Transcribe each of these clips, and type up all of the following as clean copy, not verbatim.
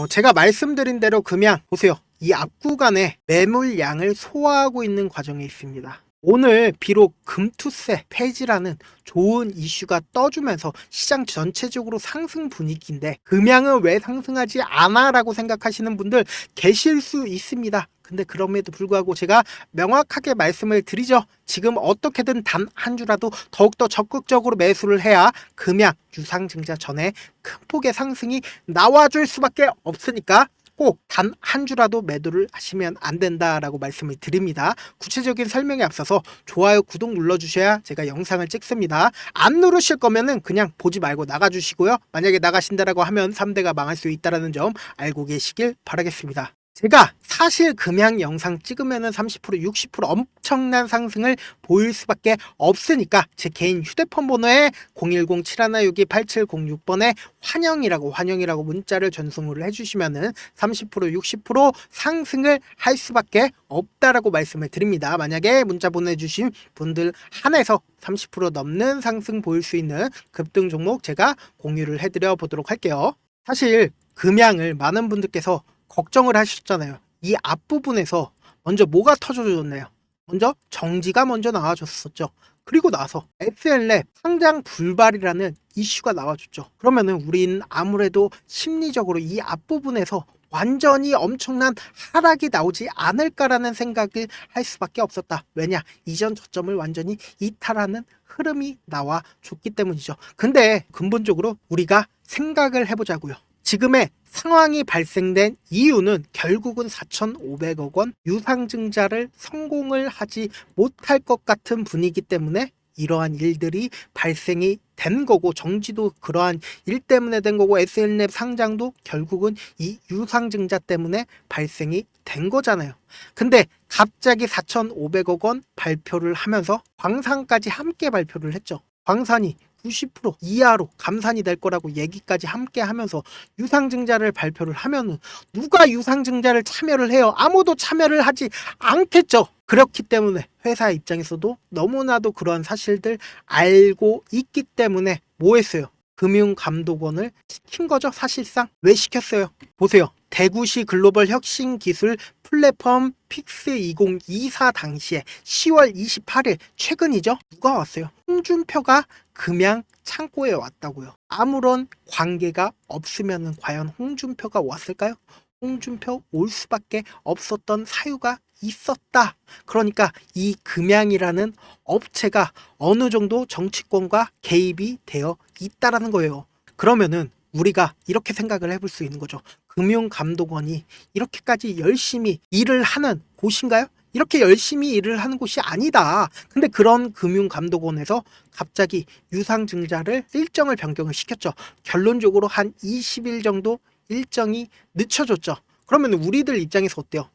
제가 말씀드린 대로 금양 보세요. 이 앞구간에 매물량을 소화하고 있는 과정에 있습니다. 오늘 비록 금투세 폐지라는 좋은 이슈가 떠주면서 시장 전체적으로 상승 분위기인데 금양은 왜 상승하지 않아? 라고 생각하시는 분들 계실 수 있습니다. 근데 그럼에도 불구하고 제가 명확하게 말씀을 드리죠. 지금 어떻게든 단 한 주라도 더욱더 적극적으로 매수를 해야 금양 유상증자 전에 큰 폭의 상승이 나와줄 수밖에 없으니까 꼭 단 한 주라도 매도를 하시면 안 된다라고 말씀을 드립니다. 구체적인 설명에 앞서서 좋아요, 구독 눌러주셔야 제가 영상을 찍습니다. 안 누르실 거면은 그냥 보지 말고 나가주시고요. 만약에 나가신다라고 하면 3대가 망할 수 있다는 점 알고 계시길 바라겠습니다. 제가 사실 금양 영상 찍으면은 30% 60% 엄청난 상승을 보일 수밖에 없으니까 제 개인 휴대폰 번호에 010-7162-8706번에 환영이라고 문자를 전송을 해주시면은 30% 60% 상승을 할 수밖에 없다라고 말씀을 드립니다. 만약에 문자 보내주신 분들 한해서 30% 넘는 상승 보일 수 있는 급등 종목 제가 공유를 해드려 보도록 할게요. 사실 금양을 많은 분들께서 걱정을 하셨잖아요. 이 앞부분에서 먼저 뭐가 터져줬나요? 먼저 정지가 먼저 나와줬었죠. 그리고 나서 SL랩 상장 불발이라는 이슈가 나와줬죠. 그러면은 우린 아무래도 심리적으로 이 앞부분에서 완전히 엄청난 하락이 나오지 않을까라는 생각을 할 수밖에 없었다. 왜냐? 이전 저점을 완전히 이탈하는 흐름이 나와줬기 때문이죠. 근데 근본적으로 우리가 생각을 해보자고요. 지금의 상황이 발생된 이유는 결국은 4,500억 원 유상증자를 성공을 하지 못할 것 같은 분위기 때문에 이러한 일들이 발생이 된 거고, 정지도 그러한 일 때문에 된 거고, SL랩 상장도 결국은 이 유상증자 때문에 발생이 된 거잖아요. 근데 갑자기 4,500억 원 발표를 하면서 광산까지 함께 발표를 했죠. 광산이 90% 이하로 감산이 될 거라고 얘기까지 함께 하면서 유상증자를 발표를 하면은 누가 유상증자를 참여를 해요? 아무도 참여를 하지 않겠죠. 그렇기 때문에 회사 입장에서도 너무나도 그러한 사실들 알고 있기 때문에 뭐 했어요? 금융감독원을 시킨 거죠. 사실상 왜 시켰어요? 보세요. 대구시 글로벌 혁신 기술 플랫폼 픽스 2024 당시에 10월 28일 최근이죠. 누가 왔어요? 홍준표가 금양 창고에 왔다고요. 아무런 관계가 없으면 과연 홍준표가 왔을까요? 홍준표 올 수밖에 없었던 사유가 있었다. 그러니까 이 금양이라는 업체가 어느 정도 정치권과 개입이 되어 있다라는 거예요. 그러면은 우리가 이렇게 생각을 해볼 수 있는 거죠. 금융감독원이 이렇게까지 열심히 일을 하는 곳인가요? 이렇게 열심히 일을 하는 곳이 아니다. 근데 그런 금융감독원에서 갑자기 유상증자를 일정을 변경을 시켰죠. 결론적으로 한 20일 정도 일정이 늦춰졌죠. 그러면 우리들 입장에서 어때요?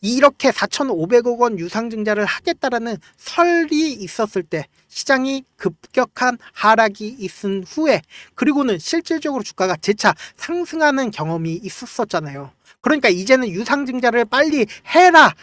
이렇게 4,500억 원 유상증자를 하겠다라는 설이 있었을 때 시장이 급격한 하락이 있은 후에 그리고는 실질적으로 주가가 재차 상승하는 경험이 있었잖아요. 그러니까 이제는 유상증자를 빨리 해라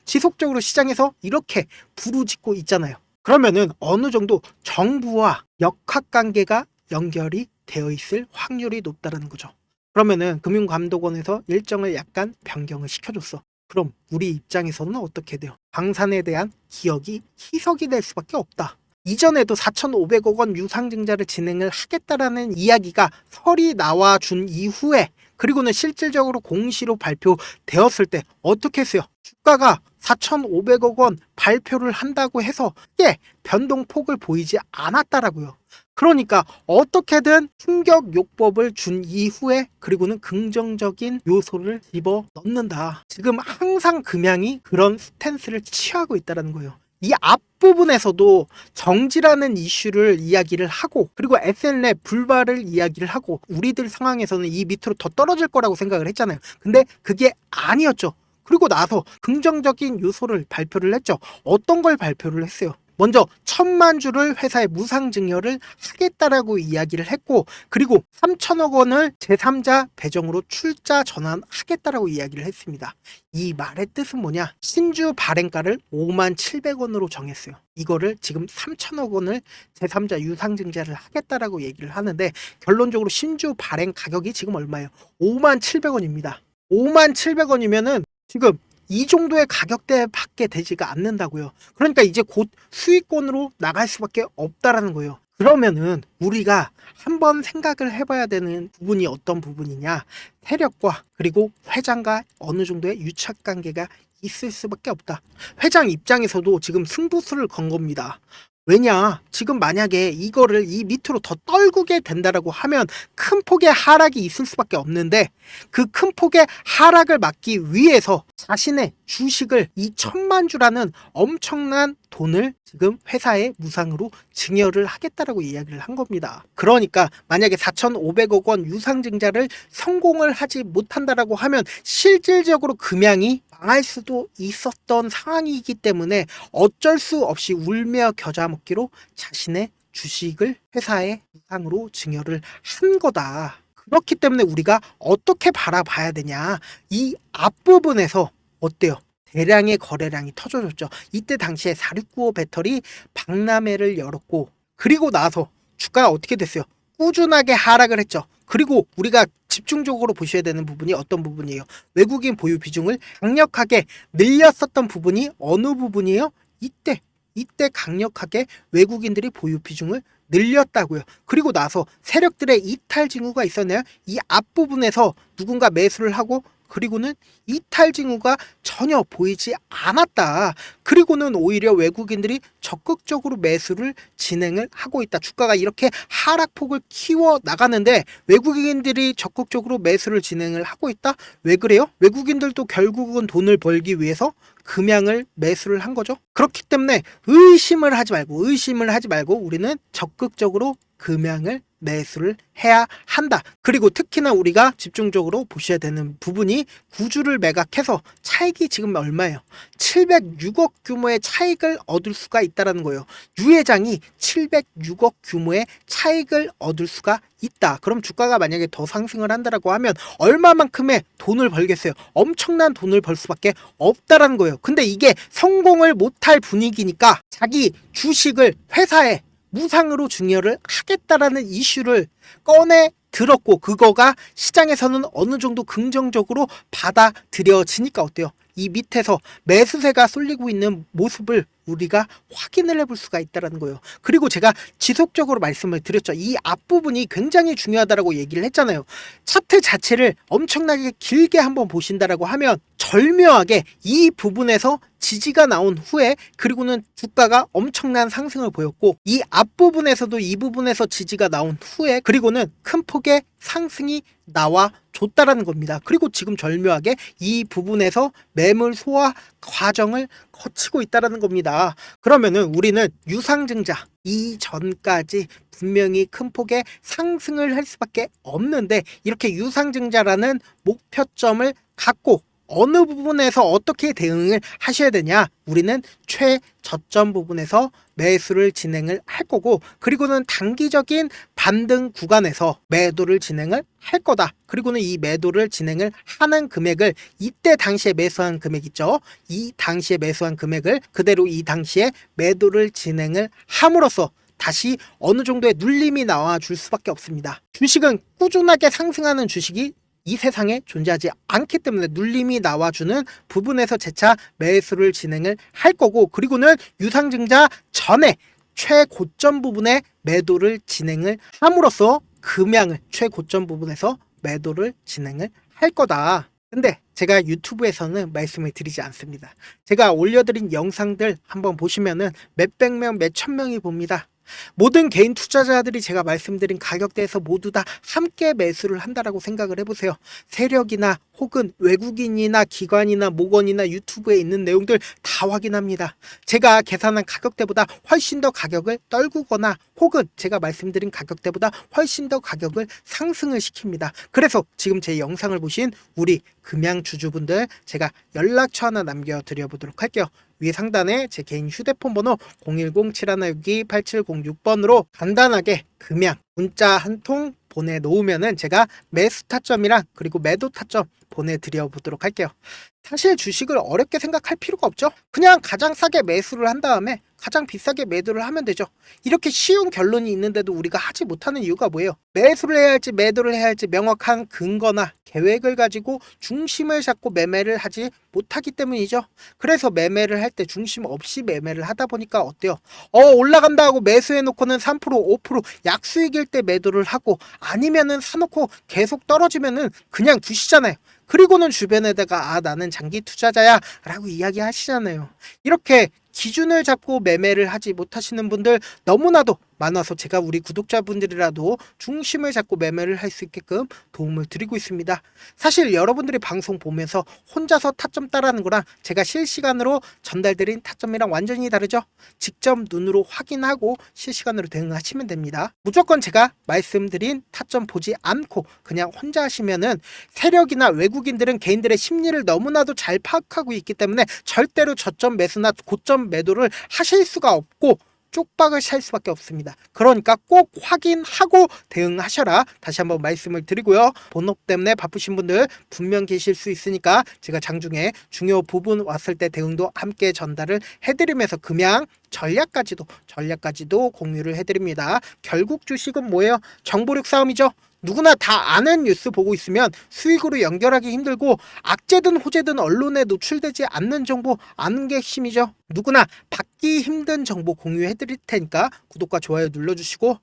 지속적으로 시장에서 이렇게 부르짖고 있잖아요. 그러면은 어느 정도 정부와 역학관계가 연결이 되어 있을 확률이 높다는 거죠. 그러면은 금융감독원에서 일정을 약간 변경을 시켜줬어. 그럼 우리 입장에서는 어떻게 돼요? 광산에 대한 기억이 희석이 될 수밖에 없다. 이전에도 4,500억 원 유상증자를 진행을 하겠다라는 이야기가 설이 나와준 이후에 그리고는 실질적으로 공시로 발표되었을 때 어떻게 했어요? 주가가 4,500억 원 발표를 한다고 해서 꽤 변동폭을 보이지 않았다라고요. 그러니까 어떻게든 충격 요법을 준 이후에 그리고는 긍정적인 요소를 집어 넣는다. 지금 항상 금양이 그런 스탠스를 취하고 있다는 거예요. 이 앞부분에서도 정지라는 이슈를 이야기를 하고 그리고 SL랩 불발을 이야기를 하고 우리들 상황에서는 이 밑으로 더 떨어질 거라고 생각을 했잖아요. 근데 그게 아니었죠. 그리고 나서 긍정적인 요소를 발표를 했죠. 어떤 걸 발표를 했어요? 먼저 1,000만 주를 회사에 무상 증여를 하겠다라고 이야기를 했고, 그리고 3천억 원을 제3자 배정으로 출자 전환하겠다라고 이야기를 했습니다. 이 말의 뜻은 뭐냐? 신주 발행가를 57,000원으로 정했어요. 이거를 지금 3천억 원을 제3자 유상증자를 하겠다라고 얘기를 하는데, 결론적으로 신주 발행 가격이 지금 얼마예요? 57,000원입니다. 57,000원이면은 지금 이 정도의 가격대밖에 되지가 않는다고요. 그러니까 이제 곧 수익권으로 나갈 수밖에 없다라는 거예요. 그러면은 우리가 한번 생각을 해봐야 되는 부분이 어떤 부분이냐? 세력과 그리고 회장과 어느 정도의 유착 관계가 있을 수밖에 없다. 회장 입장에서도 지금 승부수를 건 겁니다. 왜냐? 지금 만약에 이거를 이 밑으로 더 떨구게 된다라고 하면 큰 폭의 하락이 있을 수밖에 없는데, 그 큰 폭의 하락을 막기 위해서 자신의 주식을 이 1,000만 주라는 엄청난 돈을 지금 회사에 무상으로 증여를 하겠다라고 이야기를 한 겁니다. 그러니까 만약에 4,500억 원 유상증자를 성공을 하지 못한다라고 하면 실질적으로 금양이 망할 수도 있었던 상황이기 때문에 어쩔 수 없이 울며 겨자 먹기로 자신의 주식을 회사에 무상으로 증여를 한 거다. 그렇기 때문에 우리가 어떻게 바라봐야 되냐? 이 앞부분에서 어때요? 대량의 거래량이 터져줬죠. 이때 당시에 4695 배터리 박람회를 열었고, 그리고 나서 주가가 어떻게 됐어요? 꾸준하게 하락을 했죠. 그리고 우리가 집중적으로 보셔야 되는 부분이 어떤 부분이에요? 외국인 보유 비중을 강력하게 늘렸었던 부분이 어느 부분이에요? 이때 강력하게 외국인들이 보유 비중을 늘렸다고요. 그리고 나서 세력들의 이탈 징후가 있었나요? 이 앞부분에서 누군가 매수를 하고, 그리고는 이탈 징후가 전혀 보이지 않았다. 그리고는 오히려 외국인들이 적극적으로 매수를 진행을 하고 있다. 주가가 이렇게 하락폭을 키워 나가는데 외국인들이 적극적으로 매수를 진행을 하고 있다? 왜 그래요? 외국인들도 결국은 돈을 벌기 위해서 금양을 매수를 한 거죠. 그렇기 때문에 의심을 하지 말고 우리는 적극적으로 금양을 매수를 해야 한다. 그리고 특히나 우리가 집중적으로 보셔야 되는 부분이 구주를 매각해서 차익이 지금 얼마예요? 706억 규모의 차익을 얻을 수가 있다라는 거예요. 유 회장이 706억 규모의 차익을 얻을 수가 있다. 그럼 주가가 만약에 더 상승을 한다라고 하면 얼마만큼의 돈을 벌겠어요? 엄청난 돈을 벌 수밖에 없다라는 거예요. 근데 이게 성공을 못할 분위기니까 자기 주식을 회사에 무상으로 증여를 하겠다라는 이슈를 꺼내 들었고, 그거가 시장에서는 어느 정도 긍정적으로 받아들여지니까 어때요? 이 밑에서 매수세가 쏠리고 있는 모습을 우리가 확인을 해볼 수가 있다는 거예요. 그리고 제가 지속적으로 말씀을 드렸죠. 이 앞부분이 굉장히 중요하다고 얘기를 했잖아요. 차트 자체를 엄청나게 길게 한번 보신다라고 하면 절묘하게 이 부분에서 지지가 나온 후에, 그리고는 주가가 엄청난 상승을 보였고, 이 앞부분에서도 이 부분에서 지지가 나온 후에 그리고는 큰 폭의 상승이 나와 줬다라는 겁니다. 그리고 지금 절묘하게 이 부분에서 매물 소화 과정을 거치고 있다라는 겁니다. 그러면은 우리는 유상증자 이전까지 분명히 큰 폭의 상승을 할 수밖에 없는데, 이렇게 유상증자라는 목표점을 갖고 어느 부분에서 어떻게 대응을 하셔야 되냐? 우리는 최저점 부분에서 매수를 진행을 할 거고, 그리고는 단기적인 반등 구간에서 매도를 진행을 할 거다. 그리고는 이 매도를 진행을 하는 금액을 이때 당시에 매수한 금액 있죠? 이 당시에 매수한 금액을 그대로 이 당시에 매도를 진행을 함으로써 다시 어느 정도의 눌림이 나와 줄 수밖에 없습니다. 주식은 꾸준하게 상승하는 주식이 이 세상에 존재하지 않기 때문에 눌림이 나와주는 부분에서 재차 매수를 진행을 할 거고, 그리고는 유상증자 전에 최고점 부분에 매도를 진행을 함으로써 금양을 최고점 부분에서 매도를 진행을 할 거다. 근데 제가 유튜브에서는 말씀을 드리지 않습니다. 제가 올려드린 영상들 한번 보시면은 몇백 명, 몇천 명이 봅니다. 모든 개인 투자자들이 제가 말씀드린 가격대에서 모두 다 함께 매수를 한다라고 생각을 해보세요. 세력이나 혹은 외국인이나 기관이나 모건이나 유튜브에 있는 내용들 다 확인합니다. 제가 계산한 가격대보다 훨씬 더 가격을 떨구거나 혹은 제가 말씀드린 가격대보다 훨씬 더 가격을 상승을 시킵니다. 그래서 지금 제 영상을 보신 우리 금양주주분들 제가 연락처 하나 남겨드려 보도록 할게요. 위에 상단에 제 개인 휴대폰 번호 010-7162-8706번으로 간단하게 금양 문자 한 통 보내놓으면은 제가 매수 타점이랑 그리고 매도 타점 보내드려 보도록 할게요. 사실 주식을 어렵게 생각할 필요가 없죠. 그냥 가장 싸게 매수를 한 다음에 가장 비싸게 매도를 하면 되죠. 이렇게 쉬운 결론이 있는데도 우리가 하지 못하는 이유가 뭐예요? 매수를 해야 할지 매도를 해야 할지 명확한 근거나 계획을 가지고 중심을 잡고 매매를 하지 못하기 때문이죠. 그래서 매매를 할 때 중심 없이 매매를 하다 보니까 어때요? 올라간다 하고 매수해 놓고는 3% 5% 약수익일 때 매도를 하고 아니면은 사놓고 계속 떨어지면은 그냥 두시잖아요. 그리고는 주변에다가 나는 장기 투자자야 라고 이야기하시잖아요. 이렇게 기준을 잡고 매매를 하지 못하시는 분들 너무나도 많아서 제가 우리 구독자분들이라도 중심을 잡고 매매를 할 수 있게끔 도움을 드리고 있습니다. 사실 여러분들이 방송 보면서 혼자서 타점 따라하는 거랑 제가 실시간으로 전달드린 타점이랑 완전히 다르죠. 직접 눈으로 확인하고 실시간으로 대응하시면 됩니다. 무조건 제가 말씀드린 타점 보지 않고 그냥 혼자 하시면은 세력이나 외국인들은 개인들의 심리를 너무나도 잘 파악하고 있기 때문에 절대로 저점 매수나 고점 매도를 하실 수가 없고 쪽박을 찰 수밖에 없습니다. 그러니까 꼭 확인하고 대응하셔라. 다시 한번 말씀을 드리고요. 본업 때문에 바쁘신 분들 분명 계실 수 있으니까 제가 장중에 중요 부분 왔을 때 대응도 함께 전달을 해드리면서 금양 전략까지도 공유를 해드립니다. 결국 주식은 뭐예요? 정보력 싸움이죠. 누구나 다 아는 뉴스 보고 있으면 수익으로 연결하기 힘들고 악재든 호재든 언론에 노출되지 않는 정보 아는 게 핵심이죠. 누구나 받기 힘든 정보 공유해 드릴 테니까 구독과 좋아요 눌러주시고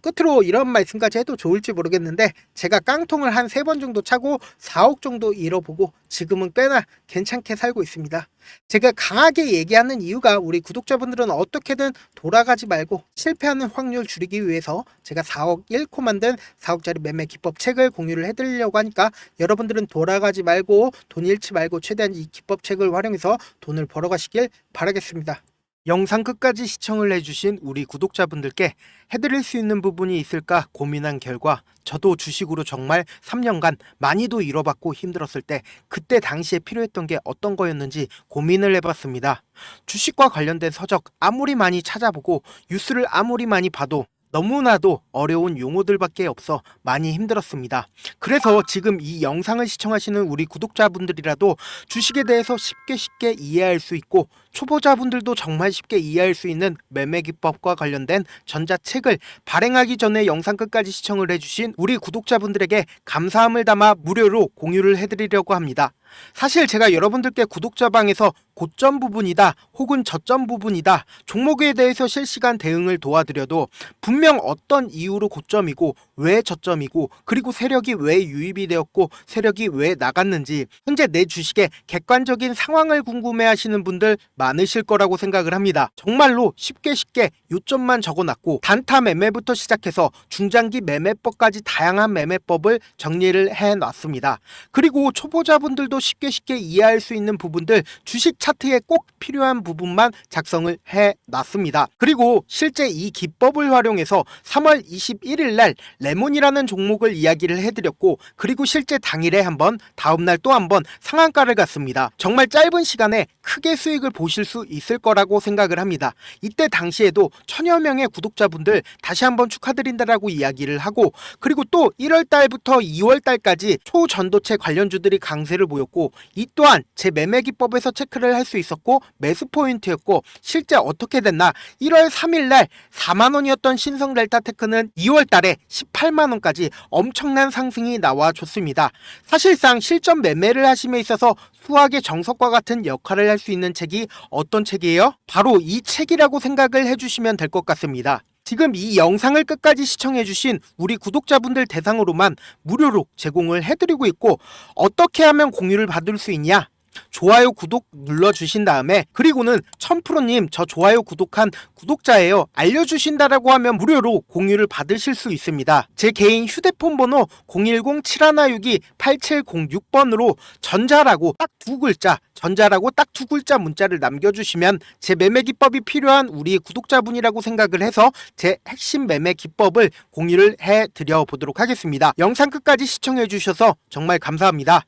끝으로 이런 말씀까지 해도 좋을지 모르겠는데 제가 깡통을 한 3번 정도 차고 4억 정도 잃어보고 지금은 꽤나 괜찮게 살고 있습니다. 제가 강하게 얘기하는 이유가 우리 구독자분들은 어떻게든 돌아가지 말고 실패하는 확률 줄이기 위해서 제가 4억 잃고 만든 4억짜리 매매 기법 책을 공유를 해드리려고 하니까 여러분들은 돌아가지 말고 돈 잃지 말고 최대한 이 기법 책을 활용해서 돈을 벌어가시길 바라겠습니다. 영상 끝까지 시청을 해주신 우리 구독자분들께 해드릴 수 있는 부분이 있을까 고민한 결과 저도 주식으로 정말 3년간 많이도 잃어봤고 힘들었을 때 그때 당시에 필요했던 게 어떤 거였는지 고민을 해봤습니다. 주식과 관련된 서적 아무리 많이 찾아보고 뉴스를 아무리 많이 봐도 너무나도 어려운 용어들밖에 없어 많이 힘들었습니다. 그래서 지금 이 영상을 시청하시는 우리 구독자분들이라도 주식에 대해서 쉽게 이해할 수 있고 초보자분들도 정말 쉽게 이해할 수 있는 매매 기법과 관련된 전자책을 발행하기 전에 영상 끝까지 시청을 해주신 우리 구독자분들에게 감사함을 담아 무료로 공유를 해드리려고 합니다. 사실 제가 여러분들께 구독자방에서 고점 부분이다 혹은 저점 부분이다 종목에 대해서 실시간 대응을 도와드려도 분명 어떤 이유로 고점이고 왜 저점이고 그리고 세력이 왜 유입이 되었고 세력이 왜 나갔는지 현재 내 주식의 객관적인 상황을 궁금해하시는 분들 많으실 거라고 생각을 합니다. 정말로 쉽게 요점만 적어놨고 단타 매매부터 시작해서 중장기 매매법까지 다양한 매매법을 정리를 해놨습니다. 그리고 초보자분들도 쉽게 이해할 수 있는 부분들 주식 차트에 꼭 필요한 부분만 작성을 해놨습니다. 그리고 실제 이 기법을 활용해서 3월 21일 날 레몬이라는 종목을 이야기를 해드렸고 그리고 실제 당일에 한번 다음날 또 한번 상한가를 갔습니다. 정말 짧은 시간에 크게 수익을 보실 수 있을 거라고 생각을 합니다. 이때 당시에도 1000여 명의 구독자분들 다시 한번 축하드린다라고 이야기를 하고 그리고 또 1월 달부터 2월 달까지 초전도체 관련주들이 강세를 보였고 이 또한 제 매매 기법에서 체크를 할 수 있었고 매수 포인트였고 실제 어떻게 됐나 1월 3일 날 4만원이었던 신성 델타테크는 2월 달에 18만원까지 엄청난 상승이 나와줬습니다. 사실상 실전 매매를 하심에 있어서 수학의 정석과 같은 역할을 할 수 있는 책이 어떤 책이에요? 바로 이 책이라고 생각을 해주시면 될 것 같습니다. 지금 이 영상을 끝까지 시청해주신 우리 구독자분들 대상으로만 무료로 제공을 해드리고 있고 어떻게 하면 공유를 받을 수 있냐? 좋아요 구독 눌러주신 다음에 그리고는 1000%님 저 좋아요 구독한 구독자예요 알려주신다라고 하면 무료로 공유를 받으실 수 있습니다. 제 개인 휴대폰 번호 010-7162-8706번으로 전자라고 딱 두 글자 문자를 남겨주시면 제 매매 기법이 필요한 우리 구독자분이라고 생각을 해서 제 핵심 매매 기법을 공유를 해드려 보도록 하겠습니다. 영상 끝까지 시청해 주셔서 정말 감사합니다.